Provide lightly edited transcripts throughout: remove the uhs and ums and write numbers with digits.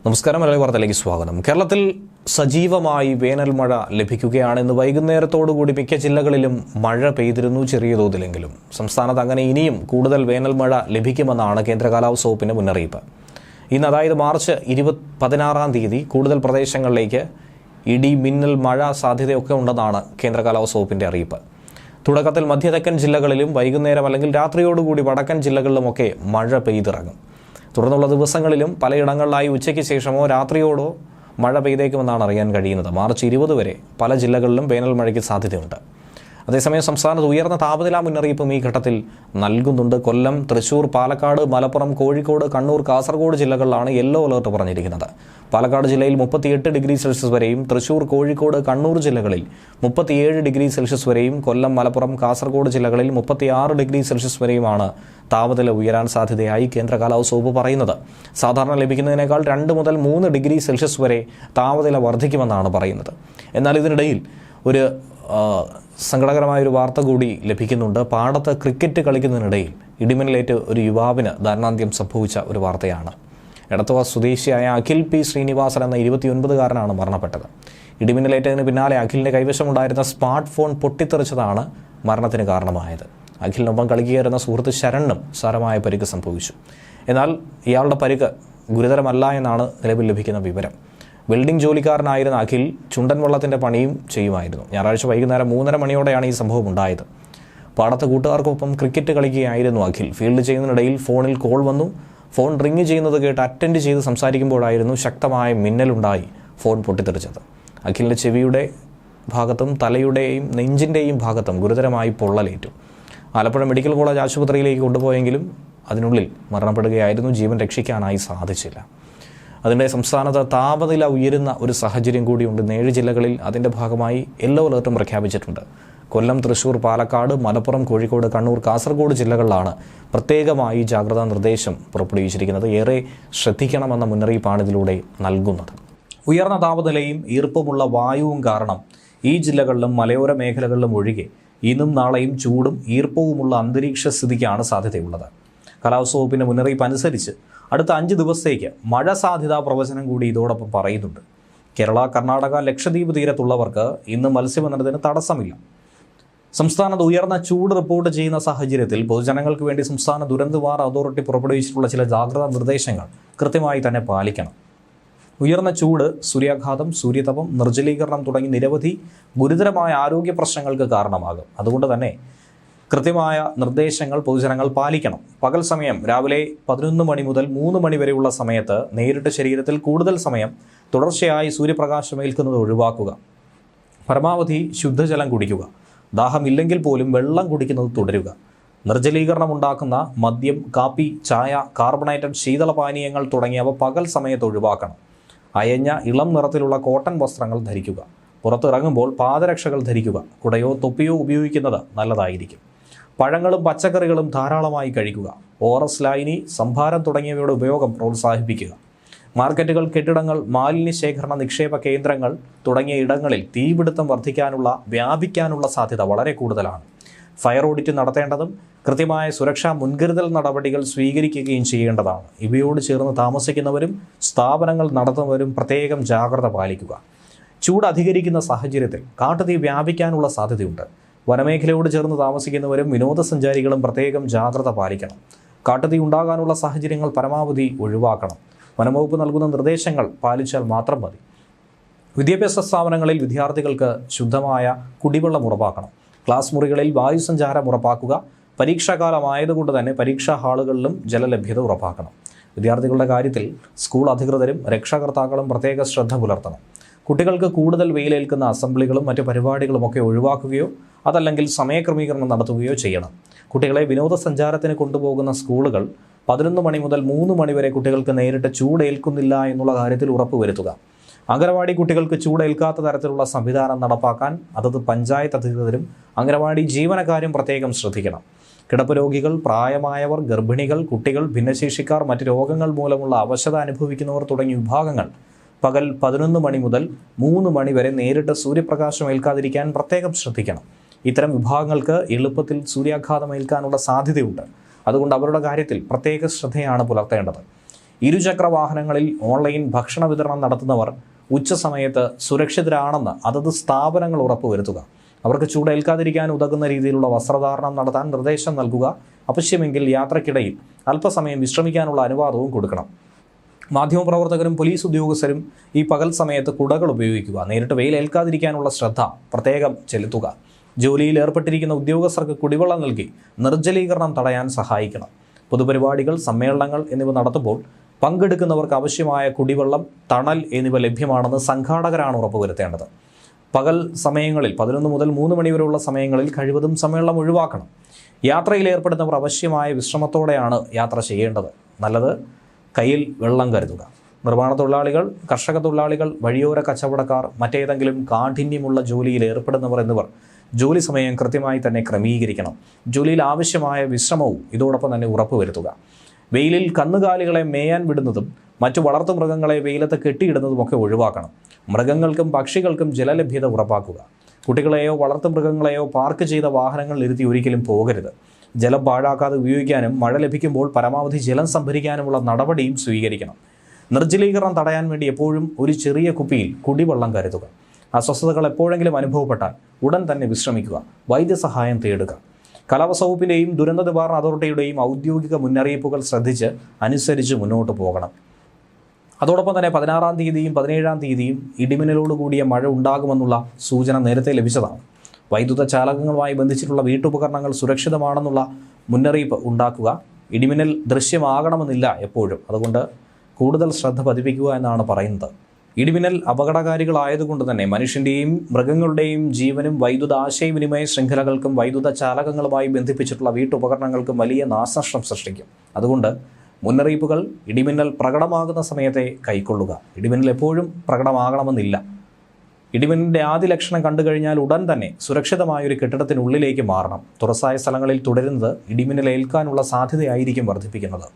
നമസ്കാരം. മലയാളി വാർത്തയിലേക്ക് സ്വാഗതം. കേരളത്തിൽ സജീവമായി വേനൽ മഴ ലഭിക്കുകയാണ്. ഇന്ന് വൈകുന്നേരത്തോടുകൂടി മിക്ക ജില്ലകളിലും മഴ പെയ്തിരുന്നു, ചെറിയ തോതിലെങ്കിലും. സംസ്ഥാനത്ത് അങ്ങനെ ഇനിയും കൂടുതൽ വേനൽ മഴ ലഭിക്കുമെന്നാണ് കേന്ദ്ര കാലാവസ്ഥാ വകുപ്പിന്റെ മുന്നറിയിപ്പ്. ഇന്ന്, അതായത് മാർച്ച് 16-ാം തീയതി, കൂടുതൽ പ്രദേശങ്ങളിലേക്ക് ഇടി, മിന്നൽ, മഴ സാധ്യതയൊക്കെ ഉണ്ടെന്നാണ് കേന്ദ്ര കാലാവസ്ഥാ വകുപ്പിന്റെ അറിയിപ്പ്. തുടക്കത്തിൽ മധ്യതെക്കൻ ജില്ലകളിലും വൈകുന്നേരം അല്ലെങ്കിൽ രാത്രിയോടുകൂടി വടക്കൻ ജില്ലകളിലുമൊക്കെ മഴ പെയ്തിറങ്ങും. തുടർന്നുള്ള ദിവസങ്ങളിലും പലയിടങ്ങളിലായി ഉച്ചയ്ക്ക് ശേഷമോ രാത്രിയോടോ മഴ പെയ്തേക്കുമെന്നാണ് അറിയാൻ കഴിയുന്നത്. മാർച്ച് 20 വരെ പല ജില്ലകളിലും വേനൽ മഴയ്ക്ക് സാധ്യതയുണ്ട്. അതേസമയം സംസ്ഥാനത്ത് ഉയർന്ന താപനില മുന്നറിയിപ്പും ഈ ഘട്ടത്തിൽ നൽകുന്നുണ്ട്. കൊല്ലം, തൃശൂർ, പാലക്കാട്, മലപ്പുറം, കോഴിക്കോട്, കണ്ണൂർ, കാസർഗോഡ് ജില്ലകളിലാണ് യെല്ലോ അലർട്ട് പറഞ്ഞിരിക്കുന്നത്. പാലക്കാട് ജില്ലയിൽ 38 ഡിഗ്രി സെൽഷ്യസ് വരെയും, തൃശൂർ, കോഴിക്കോട്, കണ്ണൂർ ജില്ലകളിൽ 37 ഡിഗ്രി സെൽഷ്യസ് വരെയും, കൊല്ലം, മലപ്പുറം, കാസർഗോഡ് ജില്ലകളിൽ 36 ഡിഗ്രി സെൽഷ്യസ് വരെയുമാണ് താപനില ഉയരാൻ സാധ്യതയായി കേന്ദ്ര കാലാവസ്ഥാ വകുപ്പ് പറയുന്നത്. സാധാരണ ലഭിക്കുന്നതിനേക്കാൾ 2 മുതൽ 3 ഡിഗ്രി സെൽഷ്യസ് വരെ താപനില വർദ്ധിക്കുമെന്നാണ് പറയുന്നത്. എന്നാൽ ഇതിനിടയിൽ ഒരു സങ്കടകരമായൊരു വാർത്ത കൂടി ലഭിക്കുന്നുണ്ട്. പാടത്ത് ക്രിക്കറ്റ് കളിക്കുന്നതിനിടയിൽ ഇടിമിന്നലേറ്റ് ഒരു യുവാവിന് ദാരുണാന്ത്യം സംഭവിച്ച ഒരു വാർത്തയാണ്. എടത്തുവ സ്വദേശിയായ അഖിൽ പി ശ്രീനിവാസൻ എന്ന 29-കാരനാണ് മരണപ്പെട്ടത്. ഇടിമിന്നലേറ്റതിന് പിന്നാലെ അഖിലിൻ്റെ കൈവശമുണ്ടായിരുന്ന സ്മാർട്ട് ഫോൺ പൊട്ടിത്തെറിച്ചതാണ് മരണത്തിന് കാരണമായത്. അഖിലിനൊപ്പം കളിക്കുകയായിരുന്ന സുഹൃത്ത് ശരണിനും സാരമായ പരിക്ക് സംഭവിച്ചു. എന്നാൽ ഇയാളുടെ പരിക്ക് ഗുരുതരമല്ല എന്നാണ് നിലവിൽ ലഭിക്കുന്ന വിവരം. വെൽഡിംഗ് ജോലിക്കാരനായിരുന്ന അഖിൽ ചുണ്ടൻ വള്ളത്തിൻ്റെ പണിയും ചെയ്യുമായിരുന്നു. ഞായറാഴ്ച വൈകുന്നേരം 3:30 മണിയോടെയാണ് ഈ സംഭവം ഉണ്ടായത്. പാടത്ത് കൂട്ടുകാർക്കൊപ്പം ക്രിക്കറ്റ് കളിക്കുകയായിരുന്നു അഖിൽ. ഫീൽഡ് ചെയ്യുന്നതിനിടയിൽ ഫോണിൽ കോൾ വന്നു. ഫോൺ റിങ് ചെയ്യുന്നത് കേട്ട് അറ്റൻഡ് ചെയ്ത് സംസാരിക്കുമ്പോഴായിരുന്നു ശക്തമായ മിന്നലുണ്ടായി ഫോൺ പൊട്ടിത്തെറിച്ചത്. അഖിലിൻ്റെ ചെവിയുടെ ഭാഗത്തും തലയുടെയും നെഞ്ചിൻ്റെയും ഭാഗത്തും ഗുരുതരമായി പൊള്ളലേറ്റു. ആലപ്പുഴ മെഡിക്കൽ കോളേജ് ആശുപത്രിയിലേക്ക് കൊണ്ടുപോയെങ്കിലും അതിനുള്ളിൽ മരണപ്പെടുകയായിരുന്നു. ജീവൻ രക്ഷിക്കാനായി സാധിച്ചില്ല. അതിൻ്റെ സംസ്ഥാനത്ത് താപനില ഉയരുന്ന ഒരു സാഹചര്യം കൂടിയുണ്ട്. 7 ജില്ലകളിൽ അതിൻ്റെ ഭാഗമായി യെല്ലോ അലർട്ടും പ്രഖ്യാപിച്ചിട്ടുണ്ട്. കൊല്ലം, തൃശൂർ, പാലക്കാട്, മലപ്പുറം, കോഴിക്കോട്, കണ്ണൂർ, കാസർഗോഡ് ജില്ലകളിലാണ് പ്രത്യേകമായി ജാഗ്രതാ നിർദ്ദേശം പുറപ്പെടുവിച്ചിരിക്കുന്നത്. ഏറെ ശ്രദ്ധിക്കണമെന്ന മുന്നറിയിപ്പാണ് ഇതിലൂടെ നൽകുന്നത്. ഉയർന്ന താപനിലയും ഈർപ്പമുള്ള വായുവും കാരണം ഈ ജില്ലകളിലും മലയോര മേഖലകളിലും ഒഴികെ ഇന്നും നാളെയും ചൂടും ഈർപ്പവുമുള്ള അന്തരീക്ഷ സ്ഥിതിക്കാണ് സാധ്യതയുള്ളത്. കാലാവസ്ഥാ വകുപ്പിൻ്റെ മുന്നറിയിപ്പ് അനുസരിച്ച് അടുത്ത 5 ദിവസത്തേക്ക് മഴ സാധ്യതാ പ്രവചനം കൂടി ഇതോടൊപ്പം പറയുന്നുണ്ട്. കേരള, കർണാടക, ലക്ഷദ്വീപ് തീരത്തുള്ളവർക്ക് ഇന്ന് മത്സ്യബന്ധനത്തിന് തടസ്സമില്ല. സംസ്ഥാനത്ത് ഉയർന്ന ചൂട് റിപ്പോർട്ട് ചെയ്യുന്ന സാഹചര്യത്തിൽ പൊതുജനങ്ങൾക്ക് വേണ്ടി സംസ്ഥാന ദുരന്ത നിവാരണ അതോറിറ്റി പുറപ്പെടുവിച്ചിട്ടുള്ള ചില ജാഗ്രതാ നിർദ്ദേശങ്ങൾ കൃത്യമായി തന്നെ പാലിക്കണം. ഉയർന്ന ചൂട്, സൂര്യാഘാതം, സൂര്യതപം, നിർജ്ജലീകരണം തുടങ്ങി നിരവധി ഗുരുതരമായ ആരോഗ്യ പ്രശ്നങ്ങൾക്ക് കാരണമാകും. അതുകൊണ്ട് തന്നെ കൃത്യമായ നിർദ്ദേശങ്ങൾ പൊതുജനങ്ങൾ പാലിക്കണം. പകൽ സമയം രാവിലെ 11 മണി മുതൽ 3 മണി വരെയുള്ള സമയത്ത് നേരിട്ട് ശരീരത്തിൽ കൂടുതൽ സമയം തുടർച്ചയായി സൂര്യപ്രകാശം ഏൽക്കുന്നത് ഒഴിവാക്കുക. പരമാവധി ശുദ്ധജലം കുടിക്കുക. ദാഹമില്ലെങ്കിൽ പോലും വെള്ളം കുടിക്കുന്നത് തുടരുക. നിർജ്ജലീകരണം ഉണ്ടാക്കുന്ന മദ്യം, കാപ്പി, ചായ, കാർബണേറ്റഡ് ശീതളപാനീയങ്ങൾ തുടങ്ങിയവ പകൽ സമയത്ത് ഒഴിവാക്കണം. അയഞ്ഞ ഇളം നിറത്തിലുള്ള കോട്ടൺ വസ്ത്രങ്ങൾ ധരിക്കുക. പുറത്തിറങ്ങുമ്പോൾ പാദരക്ഷകൾ ധരിക്കുക. കുടയോ തൊപ്പിയോ ഉപയോഗിക്കുന്നത് നല്ലതായിരിക്കും. പഴങ്ങളും പച്ചക്കറികളും ധാരാളമായി കഴിക്കുക. ORS ലായനി, സംഭാരം തുടങ്ങിയവയുടെ ഉപയോഗം പ്രോത്സാഹിപ്പിക്കുക. മാർക്കറ്റുകൾ, കെട്ടിടങ്ങൾ, മാലിന്യ ശേഖരണ നിക്ഷേപ കേന്ദ്രങ്ങൾ തുടങ്ങിയ ഇടങ്ങളിൽ തീപിടുത്തം വ്യാപിക്കാനുള്ള സാധ്യത വളരെ കൂടുതലാണ്. ഫയർ ഓഡിറ്റ് നടത്തേണ്ടതും കൃത്യമായ സുരക്ഷാ മുൻകരുതൽ നടപടികൾ സ്വീകരിക്കുകയും ചെയ്യേണ്ടതാണ്. ഇവയോട് ചേർന്ന് താമസിക്കുന്നവരും സ്ഥാപനങ്ങൾ നടത്തുന്നവരും പ്രത്യേകം ജാഗ്രത പാലിക്കുക. ചൂട് അധികരിക്കുന്ന സാഹചര്യത്തിൽ കാട്ടുതീ വ്യാപിക്കാനുള്ള സാധ്യതയുണ്ട്. വനമേഖലയോട് ചേർന്ന് താമസിക്കുന്നവരും വിനോദസഞ്ചാരികളും പ്രത്യേകം ജാഗ്രത പാലിക്കണം. കാട്ടുതീ ഉണ്ടാകാനുള്ള സാഹചര്യങ്ങൾ പരമാവധി ഒഴിവാക്കണം. വനംവകുപ്പ് നൽകുന്ന നിർദ്ദേശങ്ങൾ പാലിച്ചാൽ മാത്രം മതി. വിദ്യാഭ്യാസ സ്ഥാപനങ്ങളിൽ വിദ്യാർത്ഥികൾക്ക് ശുദ്ധമായ കുടിവെള്ളം ഉറപ്പാക്കണം. ക്ലാസ് മുറികളിൽ വായുസഞ്ചാരം ഉറപ്പാക്കുക. പരീക്ഷാകാലമായതുകൊണ്ട് തന്നെ പരീക്ഷാ ഹാളുകളിലും ജലലഭ്യത ഉറപ്പാക്കണം. വിദ്യാർത്ഥികളുടെ കാര്യത്തിൽ സ്കൂൾ അധികൃതരും രക്ഷാകർത്താക്കളും പ്രത്യേക ശ്രദ്ധ പുലർത്തണം. കുട്ടികൾക്ക് കൂടുതൽ വെയിലേൽക്കുന്ന അസംബ്ലികളും മറ്റ് പരിപാടികളുമൊക്കെ ഒഴിവാക്കുകയോ അതല്ലെങ്കിൽ സമയക്രമീകരണം നടത്തുകയോ ചെയ്യണം. കുട്ടികളെ വിനോദസഞ്ചാരത്തിന് കൊണ്ടുപോകുന്ന സ്കൂളുകൾ 11 മണി മുതൽ 3 മണി വരെ കുട്ടികൾക്ക് നേരിട്ട് ചൂടേൽക്കുന്നില്ല എന്നുള്ള കാര്യത്തിൽ ഉറപ്പുവരുത്തുക. അംഗനവാടി കുട്ടികൾക്ക് ചൂടേൽക്കാത്ത തരത്തിലുള്ള സംവിധാനം നടപ്പാക്കാൻ അതത് പഞ്ചായത്ത് അധികൃതരും അംഗനവാടി ജീവനക്കാരും പ്രത്യേകം ശ്രദ്ധിക്കണം. കിടപ്പ് രോഗികൾ, പ്രായമായവർ, ഗർഭിണികൾ, കുട്ടികൾ, ഭിന്നശേഷിക്കാർ, മറ്റ് രോഗങ്ങൾ മൂലമുള്ള അവശത അനുഭവിക്കുന്നവർ തുടങ്ങിയ വിഭാഗങ്ങൾ പകൽ 11 മണി മുതൽ 3 മണി വരെ നേരിട്ട് സൂര്യപ്രകാശം ഏൽക്കാതിരിക്കാൻ പ്രത്യേകം ശ്രദ്ധിക്കണം. ഇത്തരം വിഭാഗങ്ങൾക്ക് എളുപ്പത്തിൽ സൂര്യാഘാതം ഏൽക്കാനുള്ള സാധ്യതയുണ്ട്. അതുകൊണ്ട് അവരുടെ കാര്യത്തിൽ പ്രത്യേക ശ്രദ്ധയാണ് പുലർത്തേണ്ടത്. ഇരുചക്ര വാഹനങ്ങളിൽ ഓൺലൈൻ ഭക്ഷണ വിതരണം നടത്തുന്നവർ ഉച്ചസമയത്ത് സുരക്ഷിതരാണെന്ന് അതത് സ്ഥാപനങ്ങൾ ഉറപ്പുവരുത്തുക. അവർക്ക് ചൂടേൽക്കാതിരിക്കാൻ ഉതകുന്ന രീതിയിലുള്ള വസ്ത്രധാരണം നടത്താൻ നിർദ്ദേശം നൽകുക. ആവശ്യമെങ്കിൽ യാത്രക്കിടയിൽ അല്പസമയം വിശ്രമിക്കാനുള്ള അനുവാദവും കൊടുക്കണം. മാധ്യമപ്രവർത്തകരും പോലീസ് ഉദ്യോഗസ്ഥരും ഈ പകൽ സമയത്ത് കുടകൾ ഉപയോഗിക്കുക. നേരിട്ട് വെയിലേൽക്കാതിരിക്കാനുള്ള ശ്രദ്ധ പ്രത്യേകം ചെലുത്തുക. ജോലിയിൽ ഏർപ്പെട്ടിരിക്കുന്ന ഉദ്യോഗസ്ഥർക്ക് കുടിവെള്ളം നൽകി നിർജ്ജലീകരണം തടയാൻ സഹായിക്കണം. പൊതുപരിപാടികൾ, സമ്മേളനങ്ങൾ എന്നിവ നടത്തുമ്പോൾ പങ്കെടുക്കുന്നവർക്ക് ആവശ്യമായ കുടിവെള്ളം, തണൽ എന്നിവ ലഭ്യമാണെന്ന് സംഘാടകരാണ് ഉറപ്പുവരുത്തേണ്ടത്. പകൽ സമയങ്ങളിൽ 11 മുതൽ 3 മണി വരെയുള്ള സമയങ്ങളിൽ കഴിവതും സമ്മേളനം ഒഴിവാക്കണം. യാത്രയിൽ ഏർപ്പെടുന്നവർ ആവശ്യമായ വിശ്രമത്തോടെയാണ് യാത്ര ചെയ്യേണ്ടത്. നല്ലത് കയ്യിൽ വെള്ളം കരുതുക. നിർമ്മാണ തൊഴിലാളികൾ, കർഷക തൊഴിലാളികൾ, വഴിയോര കച്ചവടക്കാർ, മറ്റേതെങ്കിലും കാഠിന്യമുള്ള ജോലിയിൽ ഏർപ്പെടുന്നവർ എന്നിവർ ജോലി സമയം കൃത്യമായി തന്നെ ക്രമീകരിക്കണം. ജോലിയിൽ ആവശ്യമായ വിശ്രമവും ഇതോടൊപ്പം തന്നെ ഉറപ്പുവരുത്തുക. വെയിലിൽ കന്നുകാലികളെ മേയാൻ വിടുന്നതും മറ്റു വളർത്തുമൃഗങ്ങളെ വെയിലത്ത് കെട്ടിയിടുന്നതുമൊക്കെ ഒഴിവാക്കണം. മൃഗങ്ങൾക്കും പക്ഷികൾക്കും ജലലഭ്യത ഉറപ്പാക്കുക. കുട്ടികളെയോ വളർത്തുമൃഗങ്ങളെയോ പാർക്ക് ചെയ്ത വാഹനങ്ങളിൽ ഇരുത്തി ഒരിക്കലും പോകരുത്. ജലം പാഴാക്കാതെ ഉപയോഗിക്കാനും മഴ ലഭിക്കുമ്പോൾ പരമാവധി ജലം സംഭരിക്കാനുമുള്ള നടപടിയും സ്വീകരിക്കണം. നിർജ്ജലീകരണം തടയാൻ വേണ്ടി എപ്പോഴും ഒരു ചെറിയ കുപ്പിയിൽ കുടിവെള്ളം കരുതുക. അസ്വസ്ഥതകൾ എപ്പോഴെങ്കിലും അനുഭവപ്പെട്ടാൽ ഉടൻ തന്നെ വിശ്രമിക്കുക. വൈദ്യസഹായം തേടുക. കാലാവസ്ഥാ വകുപ്പിൻ്റെയും ദുരന്ത നിവാരണ അതോറിറ്റിയുടെയും ഔദ്യോഗിക മുന്നറിയിപ്പുകൾ ശ്രദ്ധിച്ച് അനുസരിച്ച് മുന്നോട്ട് പോകണം. അതോടൊപ്പം തന്നെ 16-ാം തീയതിയും 17-ാം തീയതിയും ഇടിമിന്നലോടുകൂടിയ മഴ ഉണ്ടാകുമെന്നുള്ള സൂചന നേരത്തെ ലഭിച്ചതാണ്. വൈദ്യുത ചാലകങ്ങളുമായി ബന്ധിച്ചിട്ടുള്ള വീട്ടുപകരണങ്ങൾ സുരക്ഷിതമാണെന്നുള്ള മുന്നറിയിപ്പ് ഉണ്ടാക്കുക. ഇടിമിന്നൽ ദൃശ്യമാകണമെന്നില്ല എപ്പോഴും, അതുകൊണ്ട് കൂടുതൽ ശ്രദ്ധ പതിപ്പിക്കുക എന്നാണ് പറയുന്നത്. ഇടിമിന്നൽ അപകടകാരികളായതുകൊണ്ട് തന്നെ മനുഷ്യൻ്റെയും മൃഗങ്ങളുടെയും ജീവനും വൈദ്യുത ആശയവിനിമയ ശൃംഖലകൾക്കും വൈദ്യുത ചാലകങ്ങളുമായി ബന്ധിപ്പിച്ചിട്ടുള്ള വീട്ടുപകരണങ്ങൾക്കും വലിയ നാശനഷ്ടം സൃഷ്ടിക്കും. അതുകൊണ്ട് മുന്നറിയിപ്പുകൾ ഇടിമിന്നൽ പ്രകടമാകുന്ന സമയത്തെ കൈക്കൊള്ളുക. ഇടിമിന്നൽ എപ്പോഴും പ്രകടമാകണമെന്നില്ല. ഇടിമിന്നലിൻ്റെ ആദ്യ ലക്ഷണം കണ്ടു കഴിഞ്ഞാൽ ഉടൻ തന്നെ സുരക്ഷിതമായൊരു കെട്ടിടത്തിനുള്ളിലേക്ക് മാറണം. തുറസായ സ്ഥലങ്ങളിൽ തുടരുന്നത് ഇടിമിന്നൽ ഏൽക്കാനുള്ള സാധ്യതയായിരിക്കും വർദ്ധിപ്പിക്കുന്നത്.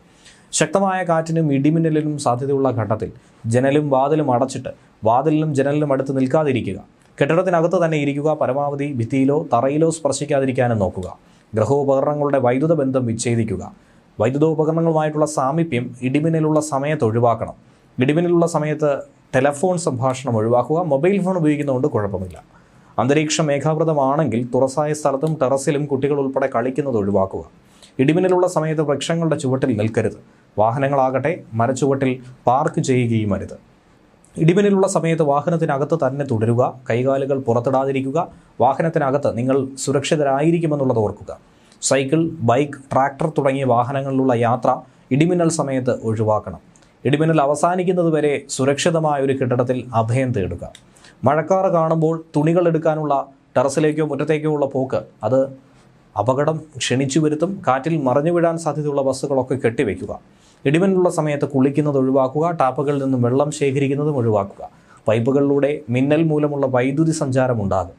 ശക്തമായ കാറ്റിനും ഇടിമിന്നലിനും സാധ്യതയുള്ള ഘട്ടത്തിൽ ജനലും വാതിലും അടച്ചിട്ട് വാതിലിനും ജനലിനും അടുത്ത് നിൽക്കാതിരിക്കുക. കെട്ടിടത്തിനകത്ത് തന്നെ ഇരിക്കുക. പരമാവധി ഭിത്തിയിലോ തറയിലോ സ്പർശിക്കാതിരിക്കാനും നോക്കുക. ഗൃഹോപകരണങ്ങളുടെ വൈദ്യുത ബന്ധം വിച്ഛേദിക്കുക. വൈദ്യുതോപകരണങ്ങളുമായിട്ടുള്ള സാമീപ്യം ഇടിമിന്നലുള്ള സമയത്ത് ഒഴിവാക്കണം. ഇടിമിന്നലുള്ള സമയത്ത് ടെലഫോൺ സംഭാഷണം ഒഴിവാക്കുക. മൊബൈൽ ഫോൺ ഉപയോഗിക്കുന്നതുകൊണ്ട് കുഴപ്പമില്ല. അന്തരീക്ഷം മേഘാവൃതമാണെങ്കിൽ തുറസായ സ്ഥലത്തും ടെറസിലും കുട്ടികൾ ഉൾപ്പെടെ കളിക്കുന്നത് ഒഴിവാക്കുക. ഇടിമിന്നലുള്ള സമയത്ത് വൃക്ഷങ്ങളുടെ ചുവട്ടിൽ നിൽക്കരുത്. വാഹനങ്ങളാകട്ടെ മരച്ചുവട്ടിൽ പാർക്ക് ചെയ്യുകയും അരുത്. ഇടിമിന്നലുള്ള സമയത്ത് വാഹനത്തിനകത്ത് തന്നെ തുടരുക. കൈകാലുകൾ പുറത്തിടാതിരിക്കുക. വാഹനത്തിനകത്ത് നിങ്ങൾ സുരക്ഷിതരായിരിക്കുമെന്നുള്ളത് ഓർക്കുക. സൈക്കിൾ, ബൈക്ക്, ട്രാക്ടർ തുടങ്ങിയ വാഹനങ്ങളിലുള്ള യാത്ര ഇടിമിന്നൽ സമയത്ത് ഒഴിവാക്കണം. ഇടിമിന്നൽ അവസാനിക്കുന്നതുവരെ സുരക്ഷിതമായ ഒരു കെട്ടിടത്തിൽ അഭയം തേടുക. മഴക്കാറ് കാണുമ്പോൾ തുണികൾ എടുക്കാനുള്ള ടെറസിലേക്കോ മുറ്റത്തേക്കോ ഉള്ള പോക്ക് അത് അപകടം ക്ഷണിച്ചു വരുത്തും. കാറ്റിൽ മറിഞ്ഞു വീഴാൻ സാധ്യതയുള്ള ബസ്സുകളൊക്കെ കെട്ടിവെക്കുക. ഇടിമിന്നലുള്ള സമയത്ത് കുളിക്കുന്നത് ഒഴിവാക്കുക. ടാപ്പുകളിൽ നിന്നും വെള്ളം ശേഖരിക്കുന്നതും ഒഴിവാക്കുക. പൈപ്പുകളിലൂടെ മിന്നൽ മൂലമുള്ള വൈദ്യുതി സഞ്ചാരം ഉണ്ടാകും.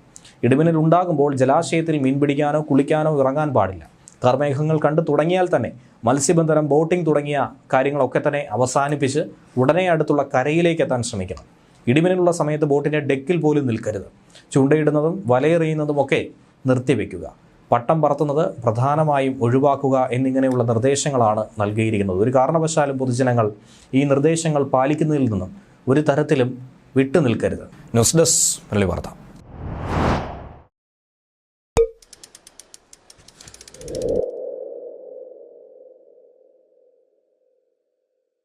ഇടിമിന്നൽ ഉണ്ടാകുമ്പോൾ ജലാശയത്തിൽ മീൻ പിടിക്കാനോ കുളിക്കാനോ ഇറങ്ങാൻ പാടില്ല. കാർമേഘങ്ങൾ കണ്ടു തുടങ്ങിയാൽ തന്നെ മത്സ്യബന്ധനം, ബോട്ടിംഗ് തുടങ്ങിയ കാര്യങ്ങളൊക്കെ തന്നെ അവസാനിപ്പിച്ച് ഉടനെ അടുത്തുള്ള കരയിലേക്ക് എത്താൻ ശ്രമിക്കണം. ഇടിമിന്നലുള്ള സമയത്ത് ബോട്ടിൻ്റെ ഡെക്കിൽ പോലും നിൽക്കരുത്. ചൂണ്ടയിടുന്നതും വലയെറിയുന്നതുമൊക്കെ നിർത്തിവെക്കുക. പട്ടം പറത്തുന്നത് പ്രധാനമായും ഒഴിവാക്കുക എന്നിങ്ങനെയുള്ള നിർദ്ദേശങ്ങളാണ് നൽകിയിരിക്കുന്നത്. ഒരു കാരണവശാലും പൊതുജനങ്ങൾ ഈ നിർദ്ദേശങ്ങൾ പാലിക്കുന്നതിൽ നിന്നും ഒരു തരത്തിലും വിട്ടുനിൽക്കരുത്. ന്യൂസ് ഡെസ്ക് മലയാളി വാർത്ത.